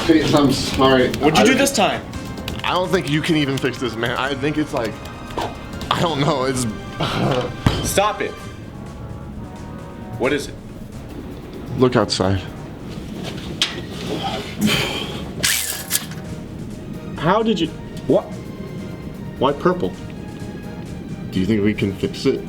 I'm sorry. What'd you do this time? I don't think you can even fix this, man. I think it's like, I don't know, it's... Stop it. What is it? Look outside. How did you... What? Why purple? Do you think we can fix it?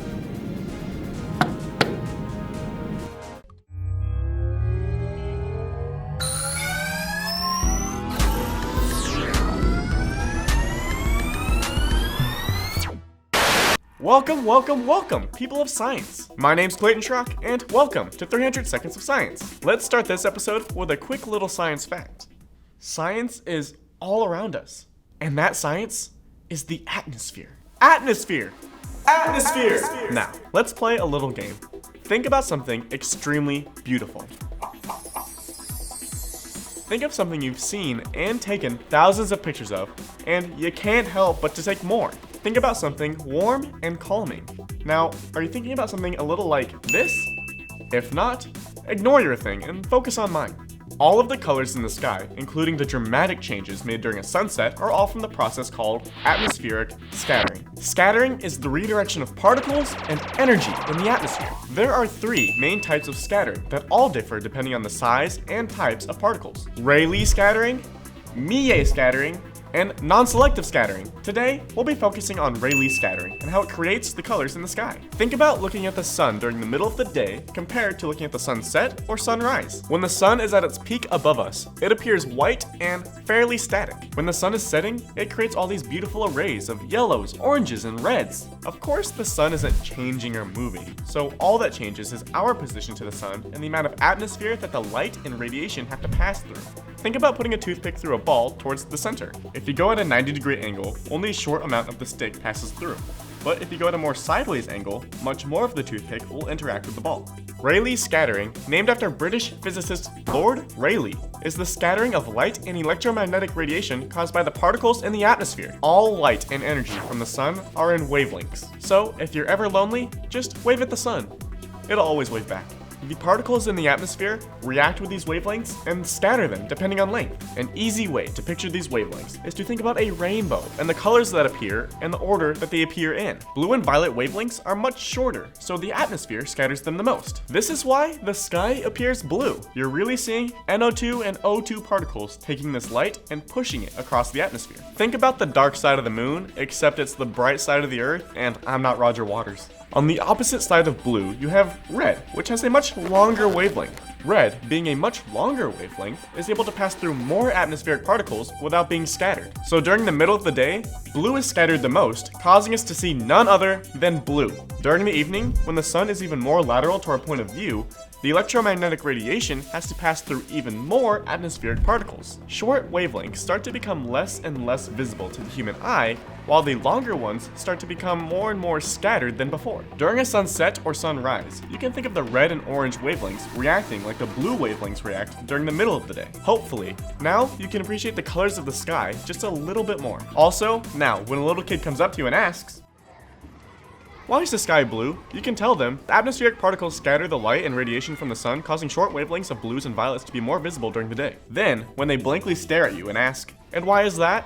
Welcome, welcome, welcome, people of science. My name's Clayton and welcome to 300 Seconds of Science. Let's start this episode with a quick little science fact. Science is all around us, and that science is the atmosphere. Atmosphere! Atmosphere! Now, let's play a little game. Think about something extremely beautiful. Think of something you've seen and taken thousands of pictures of, and you can't help but to take more. Think about something warm and calming. Now, are you thinking about something a little like this? If not, ignore your thing and focus on mine. All of the colors in the sky, including the dramatic changes made during a sunset, are all from the process called atmospheric scattering. Scattering is the redirection of particles and energy in the atmosphere. There are three main types of scattering that all differ depending on the size and types of particles: Rayleigh scattering, Mie scattering, and non-selective scattering. Today, we'll be focusing on Rayleigh scattering and how it creates the colors in the sky. Think about looking at the sun during the middle of the day compared to looking at the sunset or sunrise. When the sun is at its peak above us, it appears white and fairly static. When the sun is setting, it creates all these beautiful arrays of yellows, oranges, and reds. Of course, the sun isn't changing or moving, so all that changes is our position to the sun and the amount of atmosphere that the light and radiation have to pass through. Think about putting a toothpick through a ball towards the center. If you go at a 90-degree angle, only a short amount of the stick passes through. But if you go at a more sideways angle, much more of the toothpick will interact with the ball. Rayleigh scattering, named after British physicist Lord Rayleigh, is the scattering of light and electromagnetic radiation caused by the particles in the atmosphere. All light and energy from the sun are in wavelengths. So if you're ever lonely, just wave at the sun. It'll always wave back. The particles in the atmosphere react with these wavelengths and scatter them depending on length. An easy way to picture these wavelengths is to think about a rainbow and the colors that appear and the order that they appear in. Blue and violet wavelengths are much shorter, so the atmosphere scatters them the most. This is why the sky appears blue. You're really seeing NO2 and O2 particles taking this light and pushing it across the atmosphere. Think about the dark side of the moon, except it's the bright side of the earth, and I'm not Roger Waters. On the opposite side of blue, you have red, which has a much longer wavelength. Red, being a much longer wavelength, is able to pass through more atmospheric particles without being scattered. So during the middle of the day, blue is scattered the most, causing us to see none other than blue. During the evening, when the sun is even more lateral to our point of view, the electromagnetic radiation has to pass through even more atmospheric particles. Short wavelengths start to become less and less visible to the human eye, while the longer ones start to become more and more scattered than before. During a sunset or sunrise, you can think of the red and orange wavelengths reacting like the blue wavelengths react during the middle of the day. Hopefully, now you can appreciate the colors of the sky just a little bit more. Also, now, when a little kid comes up to you and asks, "Why is the sky blue?" you can tell them the atmospheric particles scatter the light and radiation from the sun, causing short wavelengths of blues and violets to be more visible during the day. Then, when they blankly stare at you and ask, "And why is that?"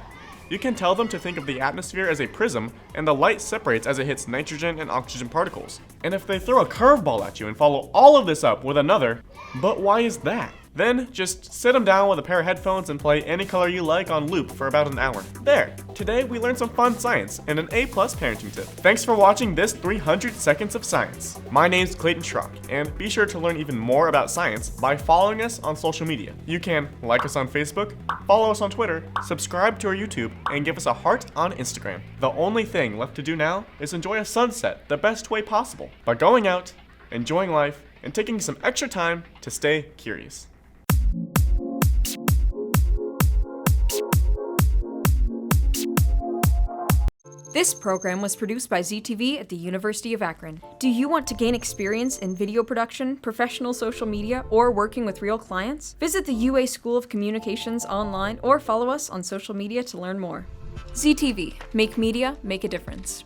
you can tell them to think of the atmosphere as a prism, and the light separates as it hits nitrogen and oxygen particles. And if they throw a curveball at you and follow all of this up with another, "But why is that?" then just sit them down with a pair of headphones and play any color you like on loop for about an hour. There! Today we learned some fun science and an A+ parenting tip. Thanks for watching this 300 Seconds of Science. My name's Clayton, and be sure to learn even more about science by following us on social media. You can like us on Facebook, follow us on Twitter, subscribe to our YouTube, and give us a heart on Instagram. The only thing left to do now is enjoy a sunset the best way possible by going out, enjoying life, and taking some extra time to stay curious. This program was produced by ZTV at the University of Akron. Do you want to gain experience in video production, professional social media, or working with real clients? Visit the UA School of Communications online or follow us on social media to learn more. ZTV, make media, make a difference.